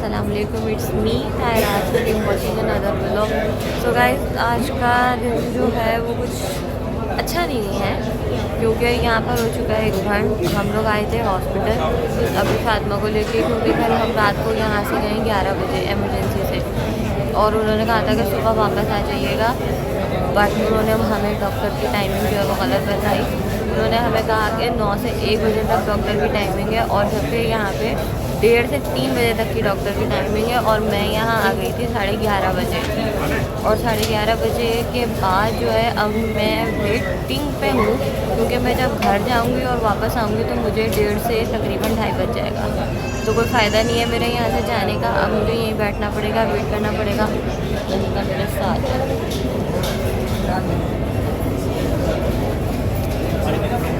अस्सलाम वालेकुम, it's me Tairaj watching another vlog. So guys, आज का दिन जो है वो कुछ अच्छा नहीं है क्योंकि यहाँ पर हो चुका है एक घंट। हम लोग आए थे हॉस्पिटल अभी फातिमा को लेके, क्योंकि कल हम रात को यहाँ से गए 11 बजे एमरजेंसी से, और उन्होंने कहा था कि सुबह वापस आ जाइएगा। बट उन्होंने हमें डॉक्टर की टाइमिंग जो है वो गलत बताई। उन्होंने हमें कहा कि 9 से 1 बजे तक डॉक्टर की टाइमिंग है, और जबकि यहाँ पे 1:30 से 3 बजे तक की डॉक्टर की टाइमिंग है। और मैं यहाँ आ गई थी 11:30 बजे, और 11:30 बजे के बाद जो है अब मैं वेटिंग पे हूँ, क्योंकि मैं जब घर जाऊँगी और वापस आऊँगी तो मुझे 1:30 से तकरीबन 2:30 बज जाएगा। तो कोई फ़ायदा नहीं है मेरे यहाँ से जाने का। अब मुझे यहीं बैठना पड़ेगा, वेट करना पड़ेगा। उनका मेरे साथ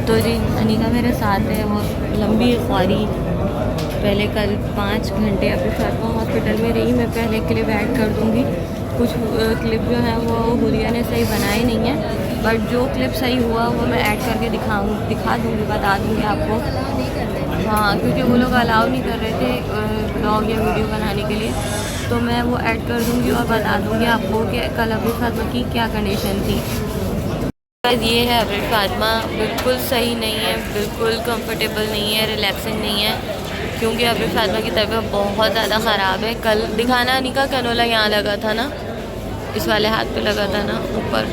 तो जी अनिका मेरे साथ है, और लंबी ख्वारी पहले कल 5 घंटे अपने फातिमा हॉस्पिटल में रही। मैं पहले क्लिप ऐड कर दूँगी। कुछ क्लिप जो है वो हुरिया ने सही बनाए नहीं है, बट जो क्लिप सही हुआ वो मैं ऐड करके दिखा दूँगी, बता दूँगी आपको। हाँ, क्योंकि वो लोग अलाउ नहीं कर रहे थे ब्लॉग या वीडियो बनाने के लिए, तो मैं वो ऐड कर दूँगी और बता दूँगी आपको कि कल अपनी फातिमा की क्या कंडीशन थी। ये है अपनी फातिमा, बिल्कुल सही नहीं है, बिल्कुल कंफर्टेबल नहीं है, रिलैक्सिंग नहीं है, क्योंकि अपनी फातिमा की तबीयत बहुत ज़्यादा ख़राब है। कल दिखाना नहीं का कैनोला यहाँ लगा था ना, इस वाले हाथ पे लगा था ना ऊपर,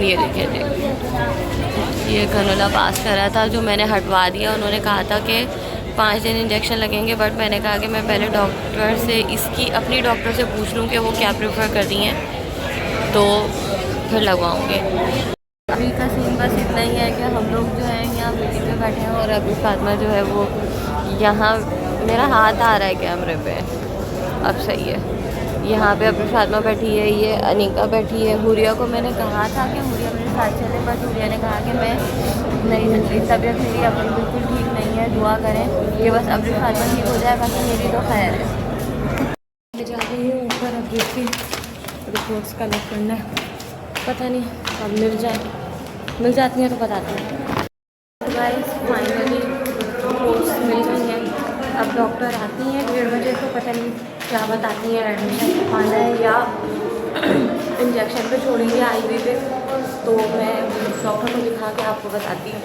ये देखे थे, ये कैनोला पास करा था जो मैंने हटवा दिया। उन्होंने कहा था कि 5 दिन इंजेक्शन लगेंगे, बट मैंने कहा कि मैं पहले डॉक्टर से इसकी अपनी डॉक्टर से पूछ लूँ कि वो क्या प्रेफर करती हैं, तो फिर लगवाऊँगी। अभी का सीन बस इतना ही है कि हम लोग जो है यहाँ मीटिंग में बैठे हैं, और अभी फातिमा जो है वो यहाँ, मेरा हाथ आ रहा है कैमरे पे, अब सही है। यहाँ पे अभी फातिमा बैठी है, ये अनिका बैठी है। हुरिया को मैंने कहा था कि हुरिया मेरे साथ चले, बट हुरिया ने कहा कि मैं नहीं सकती, तबीयत मेरी अपनी बिल्कुल ठीक नहीं है, दुआ करें कि बस अभी फातिमा ठीक हो जाए, बाकी मेरी तो खैर है। मैं जा रही हूँ ऊपर अभी की रिपोर्ट्स कलेक्ट करना है, पता नहीं अब मिल जाती हैं तो बताती हूँ। गाइस फाइनली रिपोर्ट्स मिल गई हैं। अब डॉक्टर आती हैं 1:30 बजे, तो पता नहीं क्या बताती हैं, एडमिशन करवाना है या इंजेक्शन पे छोड़ेंगे IV पे, तो मैं डॉक्टर को दिखा के आपको बताती हूँ।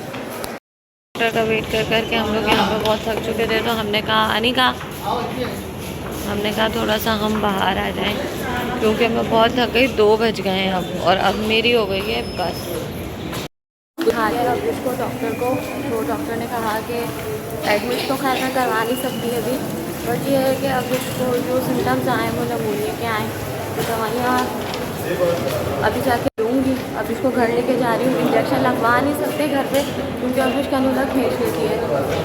डॉक्टर का वेट कर करके हम लोग यहाँ पर बहुत थक चुके थे, तो हमने कहा थोड़ा सा हम बाहर आ जाएं, क्योंकि मैं बहुत थक गई। 2 बज गए हैं अब, और अब मेरी हो गई है बस। दिखा लिया अब इसको डॉक्टर को, तो डॉक्टर ने कहा कि एडमिट तो खैर मैं करवा नहीं सकती अभी, बट ये है कि अब इसको जो सिम्टम्स आए वो नमूनिया के आए, तो दवाइयाँ अभी जाके दूँगी। अब इसको घर लेके जा रही हूँ, इंजेक्शन लगवा नहीं सकते घर पे क्योंकि अब इसका कैनोला खींच लेती है।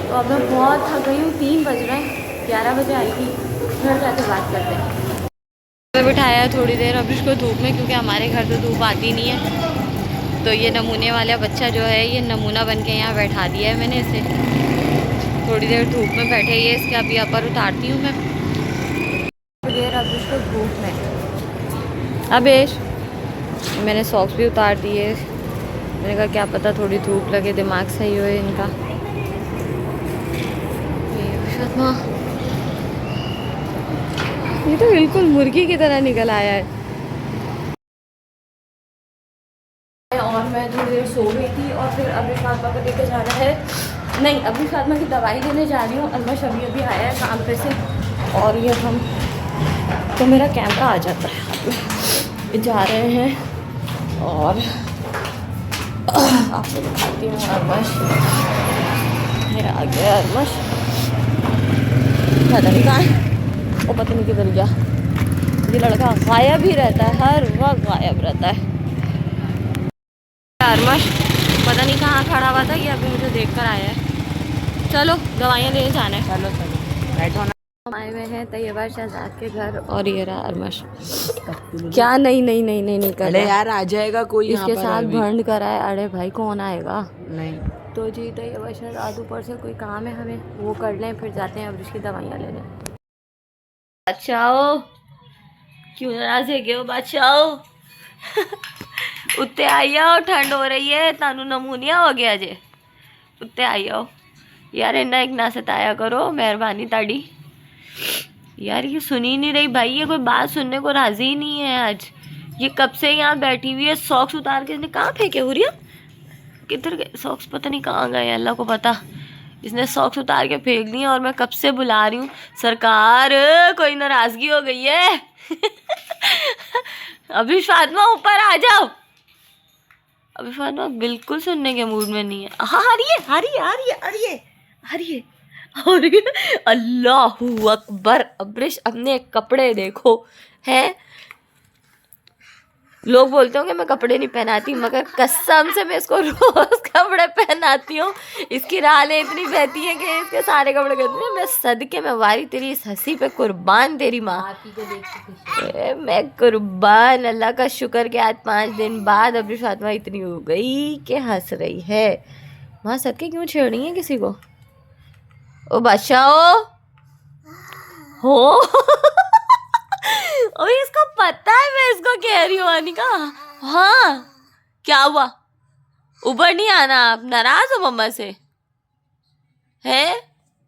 तो अब मैं बहुत थक गई हूँ, 3 बज रहे हैं, 11 बजे आई थी, घर जाके बात करते हैं। मैं बिठाया थोड़ी देर अब इसको धूप में, क्योंकि हमारे घर तो धूप आती नहीं है, तो ये नमूने वाला बच्चा जो है ये नमूना बन के यहाँ बैठा दिया है मैंने इसे। थोड़ी देर धूप में बैठे, ये इसके अभी यहाँ पर उतारती हूँ मैं देर अब इसको धूप में। अबेश, मैंने सॉक्स भी उतार दिए, मैंने कहा क्या पता थोड़ी धूप लगे, दिमाग सही हो इनका। ये तो बिल्कुल मुर्गी की तरह निकल आया है। और मैं थोड़ी देर सो गई थी, और फिर अभी फातिमा को लेकर जाना है, नहीं अभी फातिमा की दवाई देने जा रही हूँ। अलमश अभी आया है काम पे से, और ये हम तो मेरा कैमरा आ जाता है, जा रहे हैं और आपको दिखाती हूँ। अलमश मेरा आ गया, अलमश पता नहीं कहाँ है, वो पता नहीं किधर गया। ये लड़का गायब ही रहता है, हर वक्त गायब रहता है। अरमश पता नहीं कहाँ खड़ा हुआ था, ये अभी मुझे देख कर आया है। चलो दवाइयाँ लेने जाना है, चलो बैठो ना। हम आए हुए हैं तैयबा शहजाद के घर, और ये रहा अरमश। क्या नहीं कर अरे यार आ जाएगा कोई इसके साथ भंड करा है। अरे भाई कौन आएगा, नहीं तो जी तैयबा शहजाद ऊपर से कोई काम है हमें, वो कर लें, फिर जाते हैं अब इसकी दवाइयाँ लेने। बादशाह क्यों नाराज है गए बादशाह उत्ते आई आओ, ठंड हो रही है, तानू नमूनिया हो गया जे, उत्ते आई आओ यार, इन्ना एक ना सताया करो, मेहरबानी ताड़ी। यार ये सुन ही नहीं रही भाई, ये कोई बात सुनने को राजी ही नहीं है आज। ये कब से यहाँ बैठी हुई है, सॉक्स उतार के इसने कहाँ फेंके हुरिया, किधर गए सॉक्स, पता नहीं कहाँ गए, अल्लाह को पता। इसने सॉक्स उतार के फेंक दिए और मैं कब से बुला रही हूँ, सरकार कोई नाराजगी हो गई है। अभी फातिमा ऊपर आ जाओ। अभी फातिमा बिल्कुल सुनने के मूड में नहीं है। हाँ आ रही है आ रही है आ रही है आ रही है आ रही है आ रही है। अल्लाहू अकबर। अब्रिश अपने कपड़े देखो हैं। लोग बोलते होंगे मैं कपड़े नहीं पहनाती, मगर कसम से मैं इसको रोज कपड़े पहनाती हूँ। इसकी रालें इतनी बहती हैं कि इसके सारे कपड़े कहते हैं। मैं सदके में वारी तेरी इस हंसी पे कुर्बान तेरी माँ। मैं कुर्बान, अल्लाह का शुक्र कि आज 5 दिन बाद अभी फातिमा इतनी हो गई कि हंस रही है। माँ सदके क्यों छेड़ रही है किसी को? ओ बादशाह हो। और इसको पता है मैं इसको कह रही हूँ अनिका। हाँ क्या हुआ, ऊपर नहीं आना? आप नाराज हो मम्मा से है?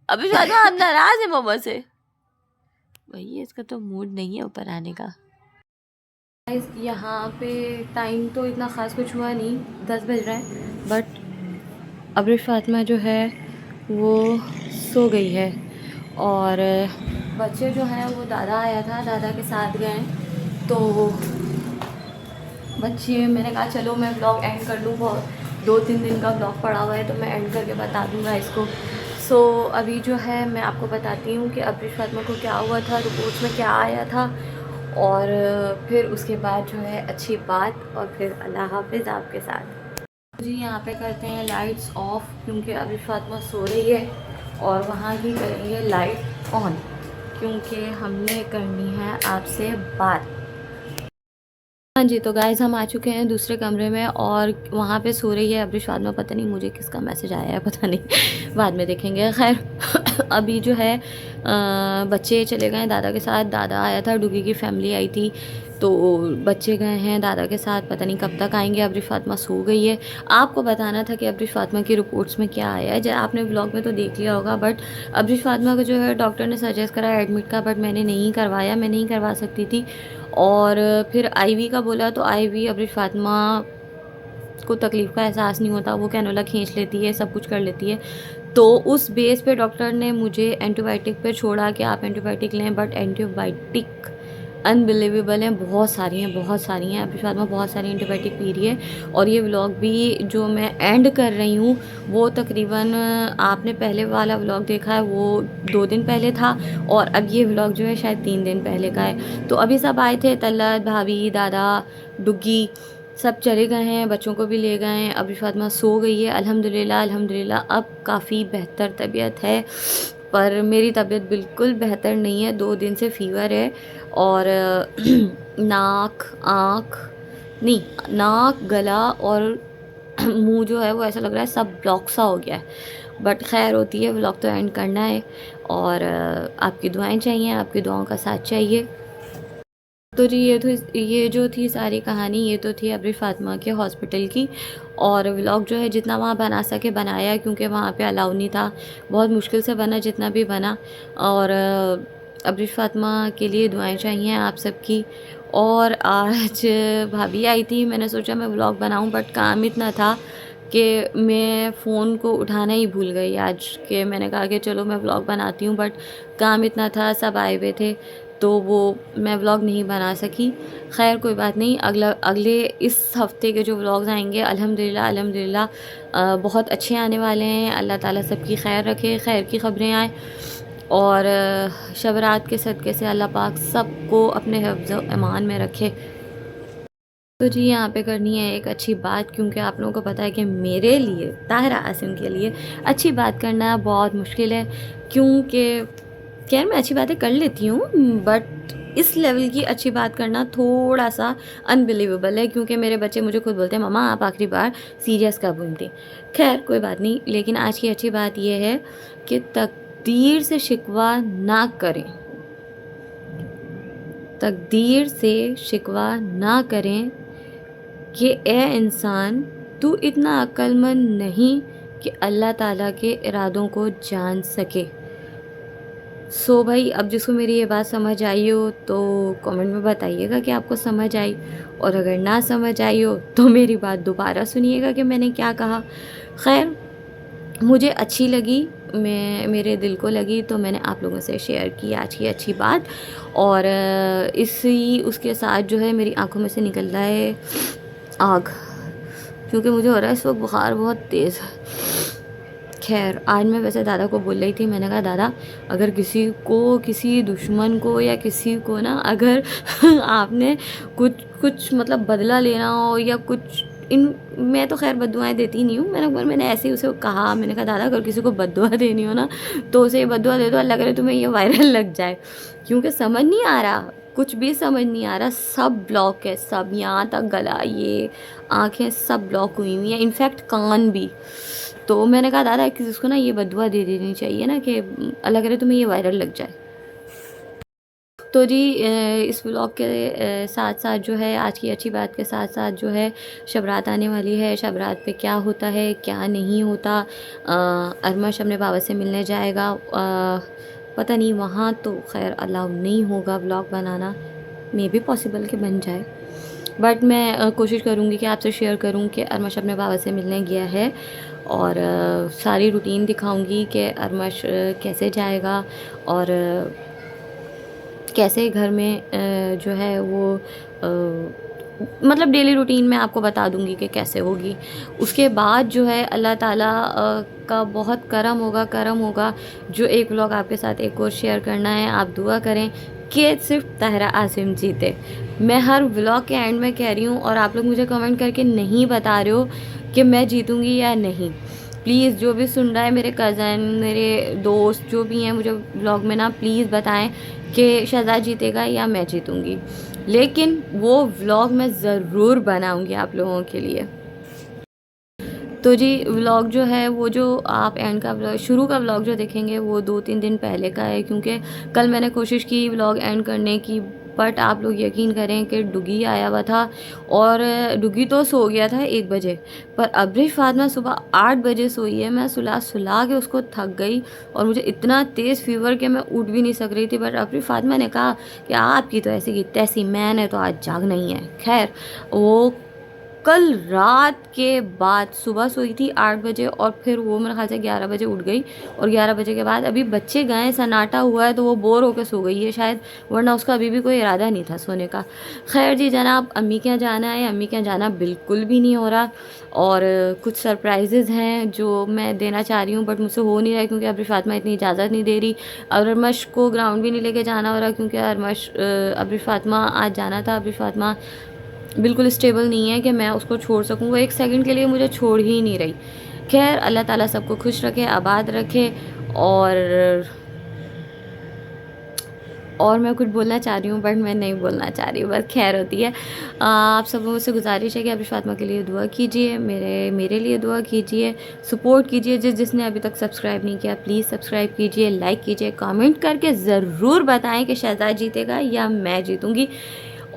अभी ज्यादा आप नाराज है मम्मा से? भैया इसका तो मूड नहीं है ऊपर आने का। यहाँ पे टाइम तो इतना ख़ास कुछ हुआ नहीं, 10 बज रहा है, बट अब्रिश फातिमा जो है वो सो गई है। और बच्चे जो हैं वो दादा आया था, दादा के साथ गए। तो बच्चे, मैंने कहा चलो मैं ब्लॉग एंड कर लूँ, बहुत 2-3 दिन का ब्लॉग पड़ा हुआ है तो मैं एंड करके बता दूँगा इसको। सो अभी जो है मैं आपको बताती हूँ कि अब्रिश फातिमा को क्या हुआ था, रिपोर्ट्स में क्या आया था, और फिर उसके बाद जो है अच्छी बात, और फिर अल्लाह हाफिज़ आपके साथ। जी यहाँ पे करते हैं लाइट्स ऑफ, क्योंकि अब्रिश फातिमा सो रही है, और वहाँ की करेंगे लाइट ऑन, क्योंकि हमने करनी है आपसे बात। हाँ जी, तो गाइज़ हम आ चुके हैं दूसरे कमरे में, और वहाँ पे सो रही है अब्रिश फातिमा। पता नहीं मुझे किसका मैसेज आया है, पता नहीं, बाद में देखेंगे। खैर अभी जो है बच्चे चले गए दादा के साथ। दादा आया था, डुगी की फैमिली आई थी, तो बच्चे गए हैं दादा के साथ, पता नहीं कब तक आएंगे। अब्रिश फातिमा सो गई है। आपको बताना था कि अब्रिश फातिमा की रिपोर्ट्स में क्या आया है, जब आपने व्लॉग में तो देख लिया होगा, बट अब्रिश फातिमा को जो है डॉक्टर ने सजेस्ट करा एडमिट का, बट मैंने नहीं करवाया, मैं नहीं करवा सकती थी। और फिर आईवी का बोला, तो आईवी अब्रिश फातिमा को तकलीफ़ का एहसास नहीं होता, वो कैनोला खींच लेती है, सब कुछ कर लेती है। तो उस बेस पे डॉक्टर ने मुझे एंटीबायोटिक पे छोड़ा कि आप एंटीबायोटिक लें, बट एंटीबायोटिक अनबिलीवेबल हैं, बहुत सारी हैं। अब्रिश फातिमा बहुत सारी एंटीबायोटिक पी रही है। और ये व्लॉग भी जो मैं एंड कर रही हूँ वो तकरीबन, आपने पहले वाला व्लॉग देखा है वो 2 दिन पहले था, और अब ये व्लॉग जो है शायद 3 दिन पहले का है। तो अभी सब आए थे, तल्लत, भाभी, दादा, डुग्गी, सब चले गए हैं, बच्चों को भी ले गए हैं। अब्रिश फातिमा सो गई है अल्हम्दुलिल्लाह। अब काफ़ी बेहतर तबीयत है, पर मेरी तबीयत बिल्कुल बेहतर नहीं है। 2 दिन से फ़ीवर है, और नाक, गला और मुंह जो है वो ऐसा लग रहा है सब ब्लॉक सा हो गया है। बट खैर होती है, व्लॉग तो एंड करना है, और आपकी दुआएं चाहिए, आपकी दुआओं का साथ चाहिए। तो जी ये जो थी सारी कहानी, ये तो थी अब्रिश फातिमा के हॉस्पिटल की। और व्लॉग जो है जितना वहाँ बना सके बनाया, क्योंकि वहाँ पे अलाउ नहीं था, बहुत मुश्किल से बना जितना भी बना। और अब्रिश फातिमा के लिए दुआएं चाहिए आप सबकी। और आज भाभी आई थी, मैंने सोचा मैं व्लॉग बनाऊं, बट काम इतना था कि मैं फ़ोन को उठाना ही भूल गई आज, के मैंने कहा कि चलो मैं व्लॉग बनाती हूँ, बट काम इतना था, सब आए हुए थे, तो वो मैं व्लॉग नहीं बना सकी। खैर कोई बात नहीं, अगले इस हफ़्ते के जो व्लॉग्स आएंगे अल्हम्दुलिल्लाह बहुत अच्छे आने वाले हैं। अल्लाह ताला सबकी खैर रखे, खैर की ख़बरें आए, और शब रात के सदक़े से अल्लाह पाक सबको अपने हिफ्ज़ व अमान में रखे। तो जी यहाँ पे करनी है एक अच्छी बात, क्योंकि आप लोगों को पता है कि मेरे लिए, ताहिरा आसिम के लिए अच्छी बात करना बहुत मुश्किल है, क्योंकि खैर मैं अच्छी बातें कर लेती हूँ, बट इस लेवल की अच्छी बात करना थोड़ा सा अनबिलीवेबल है, क्योंकि मेरे बच्चे मुझे खुद बोलते हैं मम्मा आप आखिरी बार सीरियस कब हुई थी। खैर कोई बात नहीं, लेकिन आज की अच्छी बात यह है कि तकदीर से शिकवा ना करें, तकदीर से शिकवा ना करें कि ए इंसान तू इतना अक्लमंद नहीं कि अल्लाह ताला के इरादों को जान सके। सो भाई, अब जिसको मेरी ये बात समझ आई हो तो कमेंट में बताइएगा कि आपको समझ आई, और अगर ना समझ आई हो तो मेरी बात दोबारा सुनिएगा कि मैंने क्या कहा। खैर, मुझे अच्छी लगी, मेरे दिल को लगी, तो मैंने आप लोगों से शेयर की आज की अच्छी बात। और इसी उसके साथ जो है मेरी आंखों में से निकल रहा है आग, क्योंकि मुझे हो रहा है इस वक्त बुखार बहुत तेज़ है। खैर, आज मैं वैसे दादा को बोल रही थी, मैंने कहा दादा, अगर किसी को, किसी दुश्मन को या किसी को ना, अगर आपने कुछ कुछ मतलब बदला लेना हो या कुछ, इन मैं तो खैर बद्दुआएं देती नहीं हूँ, मैंने ऐसे ही उसे कहा, मैंने कहा दादा, अगर किसी को बद्दुआ देनी हो ना तो उसे ये बद्दुआ दे दो, अल्लाह करे तुम्हें ये वायरल लग जाए। क्योंकि समझ नहीं आ रहा, कुछ भी समझ नहीं आ रहा, सब ब्लॉक है, सब, यहाँ तक गला, ये आँखें सब ब्लॉक हुई हुई हैं, इनफैक्ट कान भी। तो मैंने कहा दादा, किसी को ना ये बद्दुआ दे देनी चाहिए ना कि अल्लाह करे तुम्हें ये वायरल लग जाए। तो जी, इस व्लॉग के साथ साथ जो है, आज की अच्छी बात के साथ साथ जो है, शब रात आने वाली है। शब रात पे क्या होता है, क्या नहीं होता, अरमश अपने बाबा से मिलने जाएगा, पता नहीं वहाँ तो खैर अलाउ नहीं होगा व्लॉग बनाना, मे भी पॉसिबल कि बन जाए, बट मैं कोशिश करूँगी कि आपसे शेयर करूँ कि अरमश अपने बाबा से मिलने गया है, और सारी रूटीन दिखाऊंगी कि अरमश कैसे जाएगा, और कैसे घर में जो है वो मतलब डेली रूटीन में आपको बता दूंगी कि कैसे होगी। उसके बाद जो है अल्लाह ताला का बहुत करम होगा, जो एक व्लॉग आपके साथ एक और शेयर करना है। आप दुआ करें कि सिर्फ ताहिरा आसिम जीते। मैं हर व्लॉग के एंड में कह रही हूँ, और आप लोग मुझे कमेंट करके नहीं बता रहे हो कि मैं जीतूँगी या नहीं। प्लीज़, जो भी सुन रहा है, मेरे कज़न, मेरे दोस्त जो भी हैं, मुझे व्लॉग में ना प्लीज़ बताएं कि शहजाद जीतेगा या मैं जीतूँगी। लेकिन वो व्लॉग मैं ज़रूर बनाऊँगी आप लोगों के लिए। तो जी, व्लॉग जो है वो, जो आप एंड का व्लॉग, शुरू का व्लॉग जो देखेंगे वो 2-3 दिन पहले का है, क्योंकि कल मैंने कोशिश की व्लॉग एंड करने की, बट आप लोग यकीन करें कि डुगी आया हुआ था, और डुगी तो सो गया था 1 बजे, पर अब्रिश फातिमा सुबह 8 बजे सोई है। मैं सुला के उसको थक गई, और मुझे इतना तेज़ फीवर कि मैं उठ भी नहीं सक रही थी, बट अब्रिश फातिमा ने कहा कि आपकी तो ऐसी की तैसी, मैंने तो आज जागना ही है। खैर, वो कल रात के बाद सुबह सोई थी 8 बजे, और फिर वो मेरे ख्याल से 11 बजे उठ गई, और 11 बजे के बाद अभी बच्चे गए, सन्नाटा हुआ है, तो वो बोर होकर सो गई है शायद, वरना उसका अभी भी कोई इरादा नहीं था सोने का। खैर जी जनाब, अम्मी के यहाँ जाना है, अम्मी के यहाँ जाना बिल्कुल भी नहीं हो रहा, और कुछ सरप्राइजेज़ हैं जो मैं देना चाह रही हूँ, बट मुझसे हो नहीं रहा, क्योंकि अब्रिश फातिमा इतनी इजाज़त नहीं दे रही। अरमश को ग्राउंड भी नहीं लेके जाना हो रहा, क्योंकि अब्रिश फातिमा आज जाना था। अब्रिश फातिमा बिल्कुल स्टेबल नहीं है कि मैं उसको छोड़ सकूँ, वो 1 सेकंड के लिए मुझे छोड़ ही नहीं रही। खैर, अल्लाह ताला सबको खुश रखे, आबाद रखे, और मैं कुछ बोलना चाह रही हूँ, बट मैं नहीं बोलना चाह रही हूँ, बस खैर होती है। आप सबों से गुजारिश है कि अब्रिश फातिमा के लिए दुआ कीजिए, मेरे लिए दुआ कीजिए, सपोर्ट कीजिए। जिसने अभी तक सब्सक्राइब नहीं किया, प्लीज़ सब्सक्राइब कीजिए, लाइक कीजिए, कमेंट करके ज़रूर बताएं कि शहजाद जीतेगा या मैं जीतूँगी।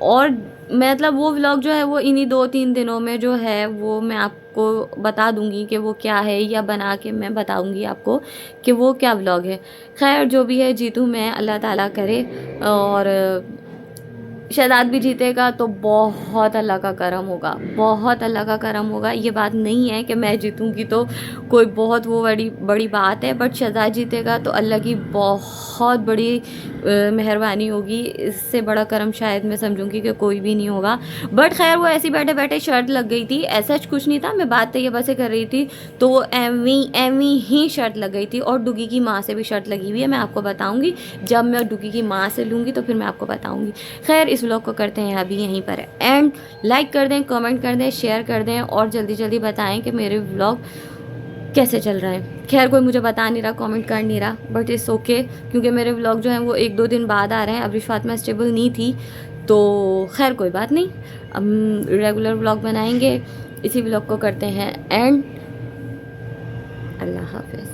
और मतलब वो व्लॉग जो है वो इन्हीं 2-3 दिनों में जो है वो मैं आपको बता दूंगी कि वो क्या है, या बना के मैं बताऊंगी आपको कि वो क्या व्लॉग है। खैर, जो भी है, जीतूँ मैं, अल्लाह ताला करे, और शहजाद भी जीतेगा तो बहुत अल्लाह का करम होगा, बहुत अल्लाह का करम होगा। ये बात नहीं है कि मैं जीतूंगी तो कोई बहुत वो बड़ी बात है, बट शहजाद जीतेगा तो अल्लाह की बहुत बड़ी मेहरबानी होगी। इससे बड़ा करम शायद मैं समझूंगी कि कोई भी नहीं होगा। बट खैर, वो ऐसी बैठे बैठे शर्त लग गई थी, ऐसा कुछ नहीं था, मैं बात तैयबा से कर रही थी, तो वो एवी ही शर्त लग गई थी। और डुगी की माँ से भी शर्त लगी हुई है, मैं आपको बताऊँगी जब मैं डुगी की माँ से लूँगी, तो फिर मैं आपको बताऊँगी। खैर, इस व्लॉग को करते हैं अभी यहीं पर एंड। लाइक कर दें, कमेंट कर दें, शेयर कर दें, और जल्दी जल्दी बताएं कि मेरे व्लॉग कैसे चल रहा है। खैर, कोई मुझे बता नहीं रहा, कमेंट कर नहीं रहा, बट इट्स ओके, क्योंकि मेरे व्लॉग जो हैं वो 1-2 दिन बाद आ रहे हैं। अब्रिश फातिमा स्टेबल नहीं थी, तो खैर कोई बात नहीं, हम रेगुलर व्लॉग बनाएंगे। इसी व्लॉग को करते हैं एंड। अल्लाह हाफ़िज़।